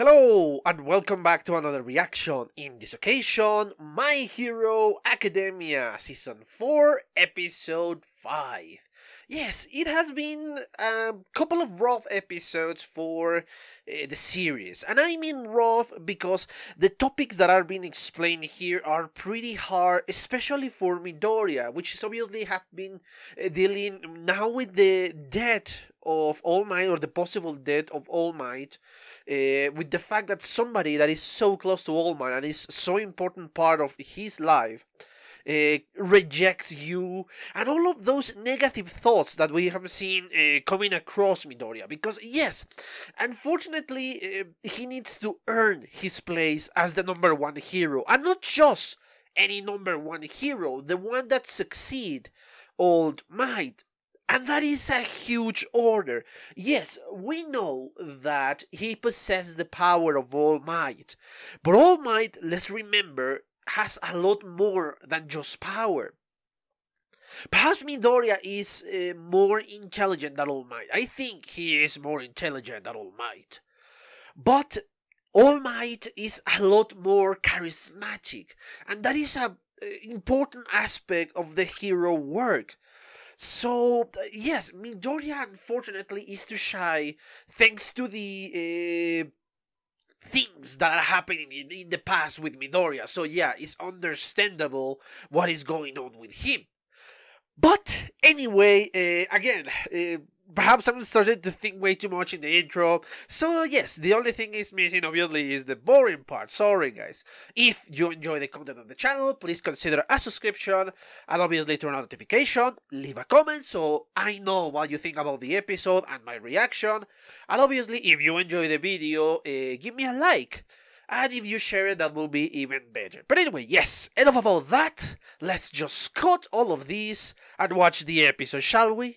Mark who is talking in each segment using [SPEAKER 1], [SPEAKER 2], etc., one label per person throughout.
[SPEAKER 1] Hello and welcome back to another reaction. In this occasion, My Hero Academia Season 4 Episode 5. Yes, it has been a couple of rough episodes for the series. And I mean rough because the topics that are being explained here are pretty hard, especially for Midoryia, which is obviously have been dealing now with the death of All Might, or the possible death of All Might, with the fact that somebody that is so close to All Might and is so important part of his life rejects you, and all of those negative thoughts that we have seen coming across Midoryia. Because yes, unfortunately, he needs to earn his place as the #1 hero, and not just any #1 hero, the one that succeed All Might. And that is a huge order. Yes, we know that he possesses the power of All Might. But All Might, let's remember, has a lot more than just power. Perhaps Midoryia is more intelligent than All Might. I think he is more intelligent than All Might. But All Might is a lot more charismatic. And that is an important aspect of the hero work. So, yes, Midoryia unfortunately is too shy thanks to the things that are happening in the past with Midoryia. So yeah, it's understandable what is going on with him. But anyway, again, perhaps I'm starting to think way too much in the intro. So yes, the only thing is missing obviously is the boring part. Sorry guys. If you enjoy the content of the channel, please consider a subscription and obviously turn on notification. Leave a comment so I know what you think about the episode and my reaction. And obviously if you enjoy the video, give me a like. And if you share it, that will be even better. But anyway, yes, enough about that. Let's just cut all of this and watch the episode, shall we?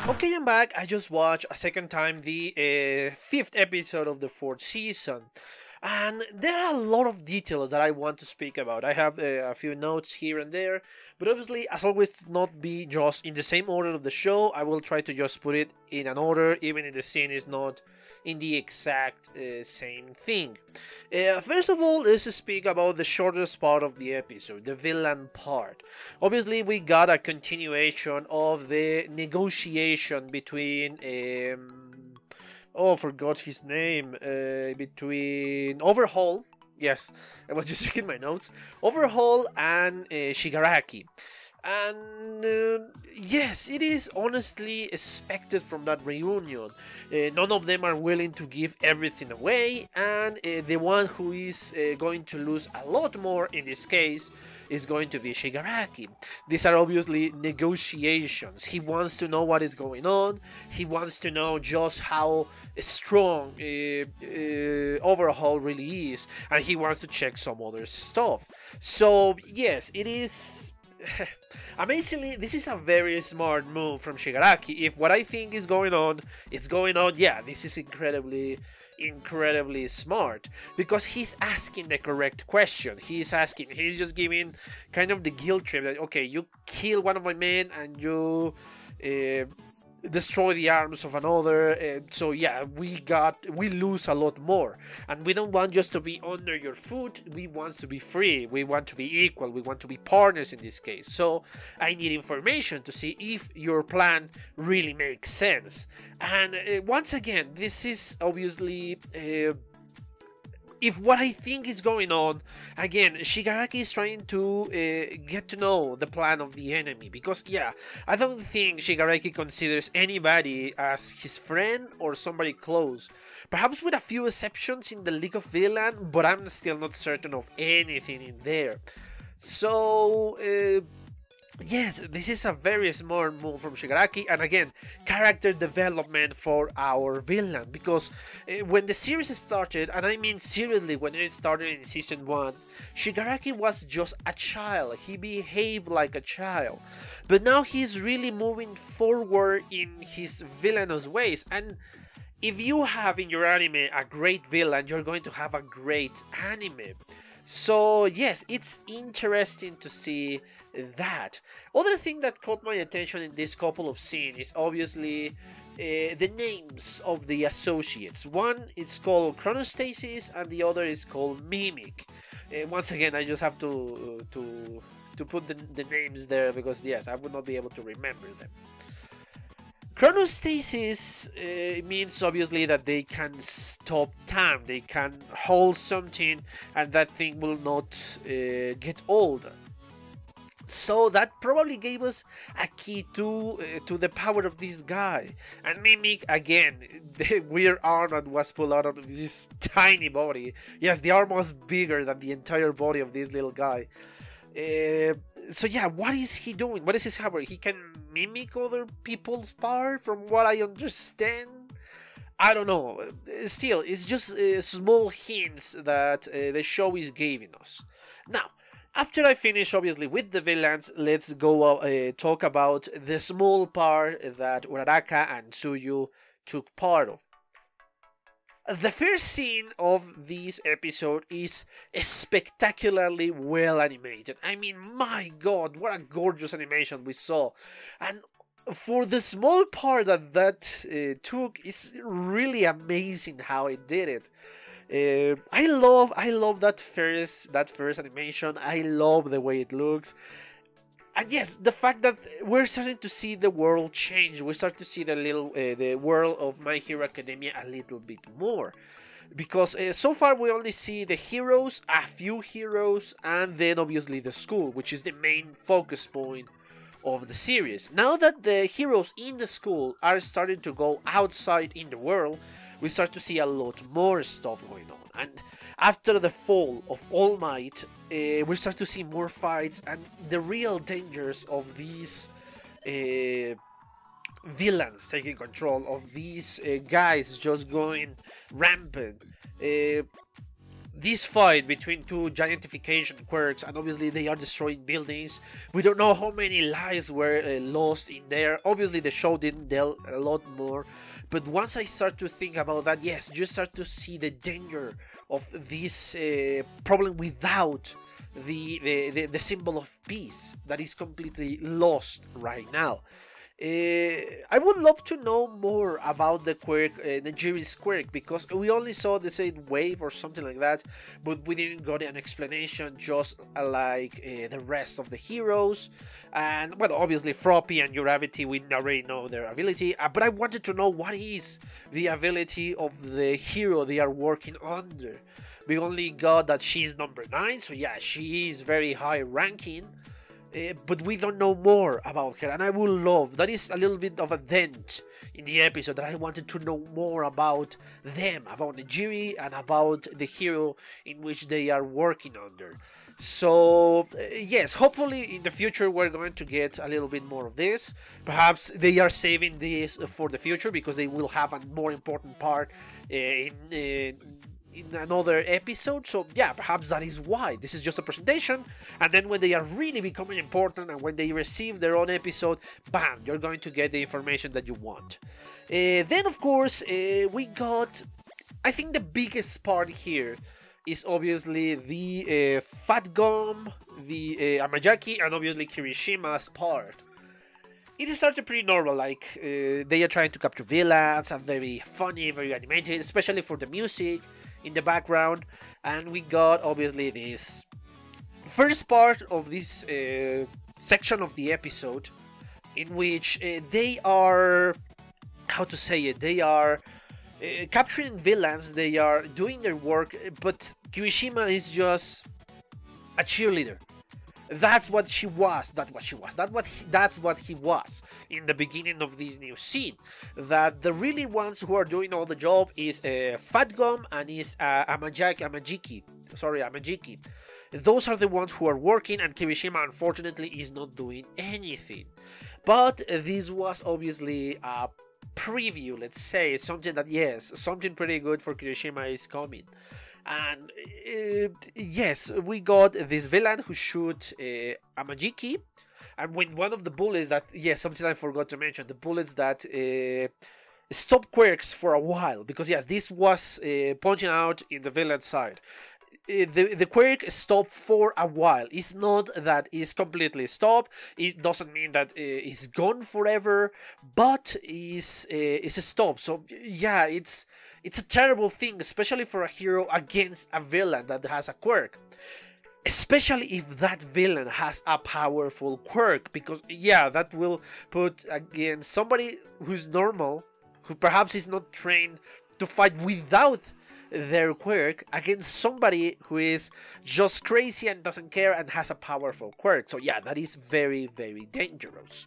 [SPEAKER 1] Okay, I'm back. I just watched a second time the 5th episode of the 4th season. And there are a lot of details that I want to speak about. I have a few notes here and there, but obviously, as always, not be just in the same order of the show. I will try to just put it in an order, even if the scene is not in the exact same thing. First of all, let's speak about the shortest part of the episode, the villain part. Obviously, we got a continuation of the negotiation between oh, I forgot his name. Between Overhaul. Yes, I was just checking my notes. Overhaul and Shigaraki. And yes, it is honestly expected from that reunion. None of them are willing to give everything away, and the one who is going to lose a lot more in this case is going to be Shigaraki. These are obviously negotiations. He wants to know what is going on. He wants to know just how strong Overhaul really is, and he wants to check some other stuff. So yes, it is amazingly, this is a very smart move from Shigaraki. If what I think is going on, it's going on, yeah, this is incredibly smart, because he's asking the correct question. He's just giving kind of the guilt trip that, okay, you kill one of my men and you destroy the arms of another, so yeah, we lose a lot more, and we don't want just to be under your foot. We want to be free, we want to be equal, we want to be partners in this case. So I need information to see if your plan really makes sense. And once again, this is obviously if what I think is going on, again, Shigaraki is trying to get to know the plan of the enemy. Because, yeah, I don't think Shigaraki considers anybody as his friend or somebody close. Perhaps with a few exceptions in the League of Villains, but I'm still not certain of anything in there. So, yes, this is a very smart move from Shigaraki, and again, character development for our villain, because when the series started, and I mean seriously when it started in season 1, Shigaraki was just a child. He behaved like a child, but now he's really moving forward in his villainous ways, and if you have in your anime a great villain, you're going to have a great anime. So yes, it's interesting to see that. Other thing that caught my attention in this couple of scenes is obviously the names of the associates. One is called Chronostasis and the other is called Mimic. Once again, I just have to put the names there because yes, I would not be able to remember them. Chronostasis means obviously that they can stop time, they can hold something and that thing will not get old. So that probably gave us a key to the power of this guy. And Mimic, again, the weird arm that was pulled out of this tiny body. Yes, the arm was bigger than the entire body of this little guy. So yeah, what is he doing? What is his power? He can mimic other people's power, from what I understand. I don't know. Still, it's just small hints that the show is giving us. Now, after I finish, obviously, with the villains, let's go talk about the small part that Uraraka and Tsuyu took part of. The first scene of this episode is spectacularly well animated. I mean, my god, what a gorgeous animation we saw. And for the small part that took, it's really amazing how it did it. I love that first animation. I love the way it looks. And yes, the fact that we're starting to see the world change, we start to see the world of My Hero Academia a little bit more, because so far we only see the heroes, a few heroes, and then obviously the school, which is the main focus point of the series. Now that the heroes in the school are starting to go outside in the world, we start to see a lot more stuff going on. And after the fall of All Might, we start to see more fights and the real dangers of these villains taking control, of these guys just going rampant. This fight between two giantification quirks, and obviously they are destroying buildings. We don't know how many lives were lost in there. Obviously the show didn't tell a lot more, but once I start to think about that, yes, you start to see the danger of this problem without the symbol of peace that is completely lost right now. I would love to know more about the quirk, Nejire's quirk, because we only saw the same wave or something like that, but we didn't got an explanation, just like the rest of the heroes. And well, obviously Froppy and Uravity, we already know their ability, but I wanted to know what is the ability of the hero they are working under. We only got that she's number 9, so yeah, she is very high ranking. But we don't know more about her, and I would love, that is a little bit of a dent in the episode, that I wanted to know more about them, about Nejire and about the hero in which they are working under. So yes, hopefully in the future we're going to get a little bit more of this. Perhaps they are saving this for the future because they will have a more important part in another episode. So yeah, perhaps that is why this is just a presentation, and then when they are really becoming important and when they receive their own episode, bam, you're going to get the information that you want. Then of course we got, I think the biggest part here is obviously the Fat Gum, the Amajaki, and obviously Kirishima's part. It started pretty normal, like they are trying to capture villains, and very funny, very animated, especially for the music in the background. And we got obviously this first part of this section of the episode in which they are, how to say it, they are capturing villains, they are doing their work, but Kirishima is just a cheerleader. That's what she was. That's what he was in the beginning of this new scene. That the really ones who are doing all the job is Fat Gum and is Amajiki. Those are the ones who are working, and Kirishima unfortunately is not doing anything. But this was obviously a preview, let's say, something that, yes, something pretty good for Kirishima is coming. And yes, we got this villain who shoots Amajiki, and when one of the bullets that, yes, something I forgot to mention, the bullets that stop quirks for a while, because yes, this was pointing out in the villain side. The quirk stopped for a while. It's not that it's completely stopped. It doesn't mean that it's gone forever, but it's stopped. So yeah, it's a terrible thing, especially for a hero against a villain that has a quirk. Especially if that villain has a powerful quirk, because yeah, that will put against somebody who's normal, who perhaps is not trained to fight without their quirk, against somebody who is just crazy and doesn't care and has a powerful quirk. So yeah, that is very, very dangerous.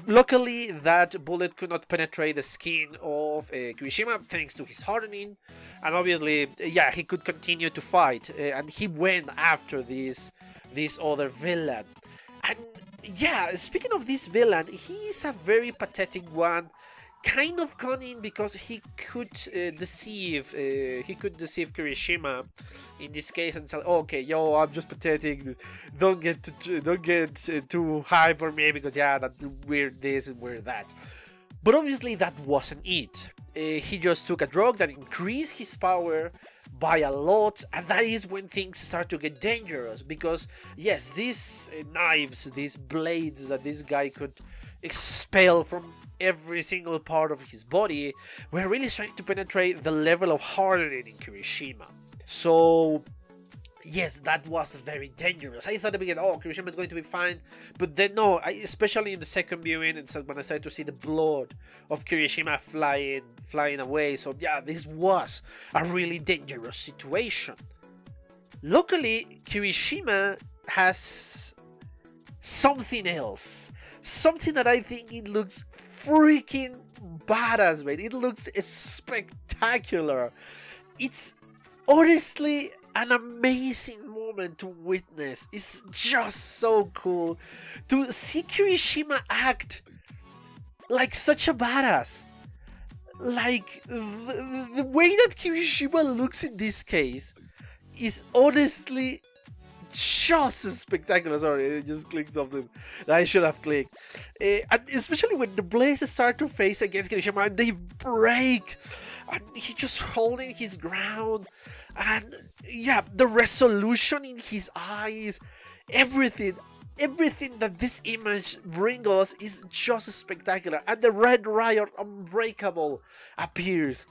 [SPEAKER 1] Luckily, that bullet could not penetrate the skin of Kirishima thanks to his hardening, and obviously, yeah, he could continue to fight, and he went after this other villain. And yeah, speaking of this villain, he is a very pathetic one. Kind of cunning, because he could deceive Kirishima in this case and say, okay, yo, I'm just pathetic, don't get too high for me, because yeah, that weird this and weird that. But obviously that wasn't it. He just took a drug that increased his power by a lot, and that is when things start to get dangerous, because yes, these knives, these blades that this guy could expel from every single part of his body were really starting to penetrate the level of hardening in Kirishima. So yes, that was very dangerous. I thought at the beginning, oh, Kirishima is going to be fine, but then no, especially in the second viewing, and when I started to see the blood of Kirishima flying away. So yeah, this was a really dangerous situation. Luckily, Kirishima has something else, something that I think it looks freaking badass, man. It looks spectacular. It's honestly an amazing moment to witness. It's just so cool to see Kirishima act like such a badass. Like, the way that Kirishima looks in this case is honestly just spectacular. Sorry, I just clicked something that I should have clicked. And especially when the blades start to face against Kirishima and they break, and he just holding his ground, and yeah, the resolution in his eyes, everything that this image brings us is just spectacular. And the Red Riot Unbreakable appears,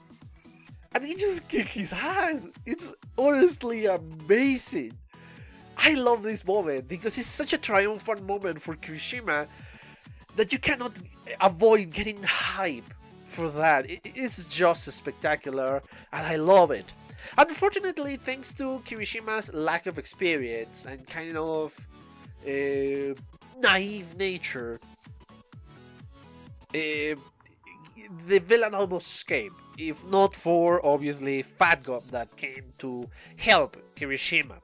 [SPEAKER 1] and he just kicks his ass. It's honestly amazing. I love this moment because it's such a triumphant moment for Kirishima that you cannot avoid getting hype for that. It's just spectacular, and I love it. Unfortunately, thanks to Kirishima's lack of experience and kind of naive nature, the villain almost escaped, if not for, obviously, Fat Gum that came to help Kirishima.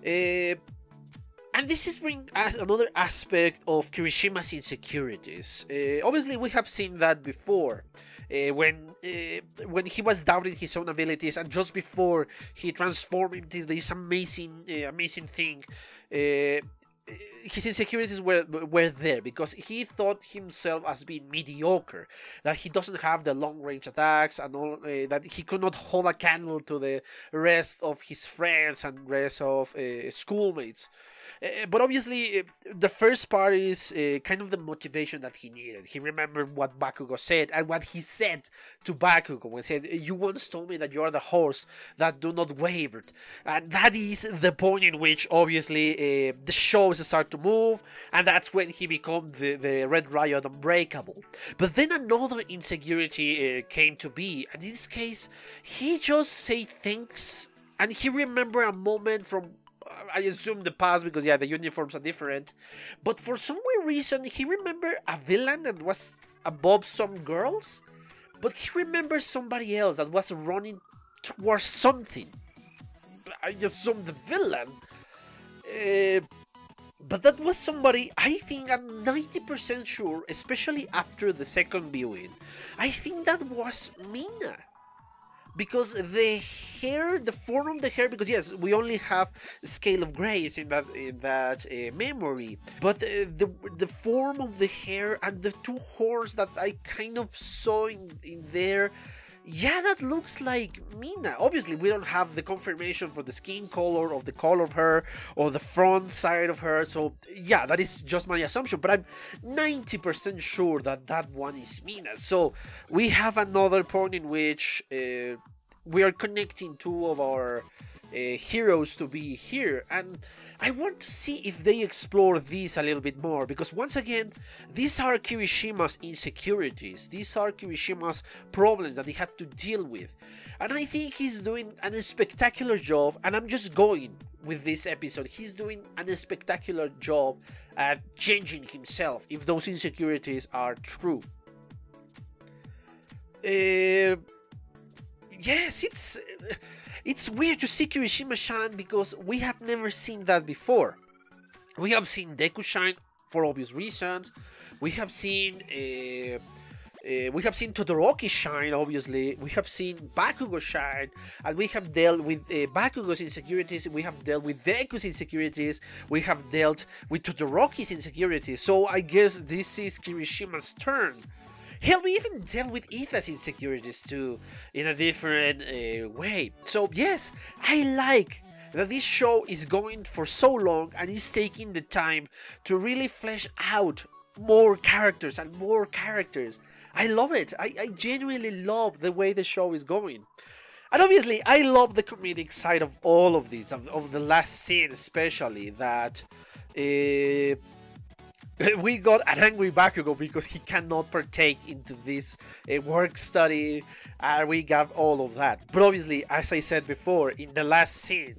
[SPEAKER 1] And this is bring another aspect of Kirishima's insecurities. Obviously, we have seen that before, when he was doubting his own abilities, and just before he transformed into this amazing thing. His insecurities were there because he thought himself as being mediocre, that he doesn't have the long range attacks and all, that he could not hold a candle to the rest of his friends and rest of schoolmates. But obviously, the first part is kind of the motivation that he needed. He remembered what Bakugo said, and what he said to Bakugo when he said, "You once told me that you are the horse that do not waver." And that is the point in which, obviously, the shows start to move, and that's when he becomes the Red Riot Unbreakable. But then another insecurity came to be, and in this case, he just said things, and he remembered a moment from, I assume, the past, because yeah, the uniforms are different, but for some weird reason he remembered a villain that was above some girls, but he remembered somebody else that was running towards something. I assume the villain, but that was somebody, I think I'm 90% sure, especially after the second viewing, I think that was Mina. because the hair, the form of the hair, because yes, we only have scale of grays in that memory, but the form of the hair and the two horns that I kind of saw in there, yeah, that looks like Mina. Obviously, we don't have the confirmation for the skin color of the color of her or the front side of her, so yeah, that is just my assumption, but I'm 90% sure that that one is Mina. So we have another point in which we are connecting two of our heroes to be here, and I want to see if they explore this a little bit more, because once again, these are Kirishima's insecurities, these are Kirishima's problems that they have to deal with, and I think he's doing a spectacular job, and I'm just going with this episode, he's doing a spectacular job at changing himself, if those insecurities are true. Yes, it's weird to see Kirishima shine because we have never seen that before. We have seen Deku shine for obvious reasons. We have seen Todoroki shine, obviously. We have seen Bakugo shine, and we have dealt with Bakugo's insecurities. We have dealt with Deku's insecurities. We have dealt with Todoroki's insecurities. So I guess this is Kirishima's turn. Hell, we even dealt with Itha's insecurities too, in a different way. So yes, I like that this show is going for so long and is taking the time to really flesh out more characters and more characters. I love it. I genuinely love the way the show is going. And obviously, I love the comedic side of all of these, of the last scene especially, that we got an angry Bakugo because he cannot partake into this work study, and we got all of that. But obviously, as I said before, in the last scene,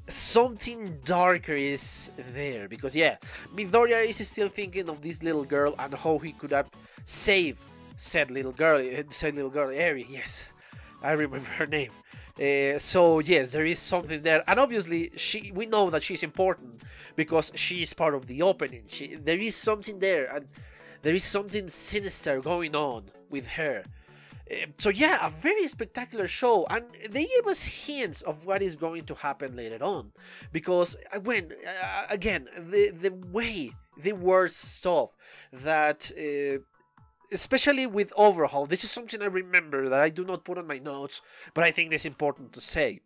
[SPEAKER 1] something darker is there, because yeah, Midoryia is still thinking of this little girl and how he could have saved said little girl, Eri, yes, I remember her name. So yes, there is something there, and obviously we know that she's important because she is part of the opening. There is something there, and there is something sinister going on with her. So yeah, a very spectacular show, and they gave us hints of what is going to happen later on, because again, the way they word stuff that. Especially with Overhaul, this is something I remember that I do not put on my notes, but I think it's important to say.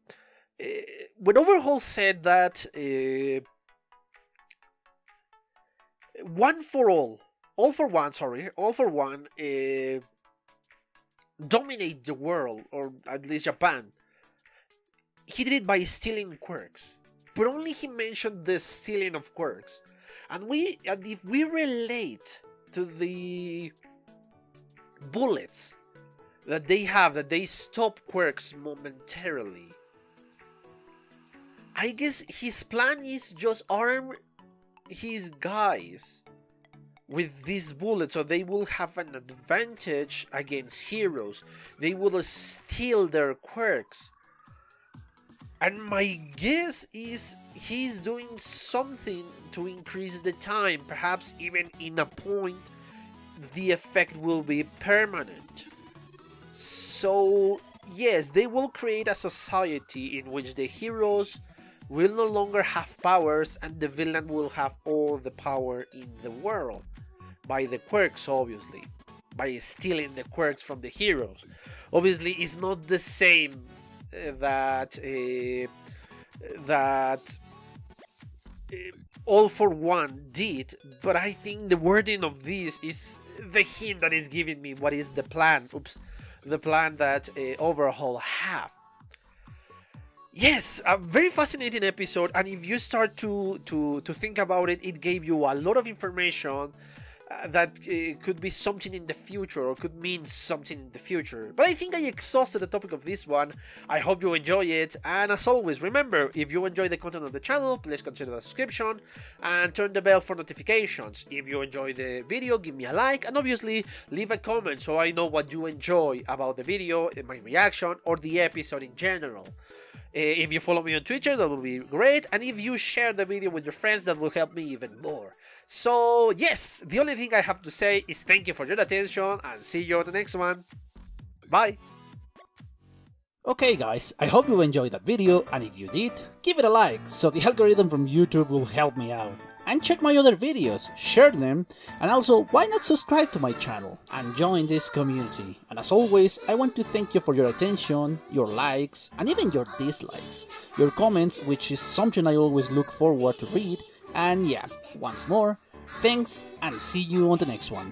[SPEAKER 1] When Overhaul said that all for one, dominate the world, or at least Japan, he did it by stealing quirks. But only he mentioned the stealing of quirks. And if we relate to the bullets that they have, that they stop quirks momentarily, I guess his plan is just arm his guys with these bullets so they will have an advantage against heroes. They will steal their quirks. And my guess is he's doing something to increase the time, perhaps even in a point the effect will be permanent. So yes, they will create a society in which the heroes will no longer have powers and the villain will have all the power in the world. By the quirks, obviously. By stealing the quirks from the heroes. Obviously, it's not the same that All for One did, but I think the wording of this is the hint that is giving me what is the plan. The plan that Overhaul have. Yes, a very fascinating episode, and if you start to think about it, it gave you a lot of information that could be something in the future, or could mean something in the future. But I think I exhausted the topic of this one. I hope you enjoy it, and as always, remember, if you enjoy the content of the channel, please consider the subscription and turn the bell for notifications. If you enjoy the video, give me a like, and obviously leave a comment so I know what you enjoy about the video, my reaction, or the episode in general. If you follow me on Twitter, that will be great, and if you share the video with your friends, that will help me even more. So yes, the only thing I have to say is thank you for your attention, and see you on the next one. Bye!
[SPEAKER 2] Okay guys, I hope you enjoyed that video, and if you did, give it a like so the algorithm from YouTube will help me out. And check my other videos, share them, and also why not subscribe to my channel and join this community. And as always, I want to thank you for your attention, your likes, and even your dislikes, your comments, which is something I always look forward to read. And yeah, once more, thanks and see you on the next one.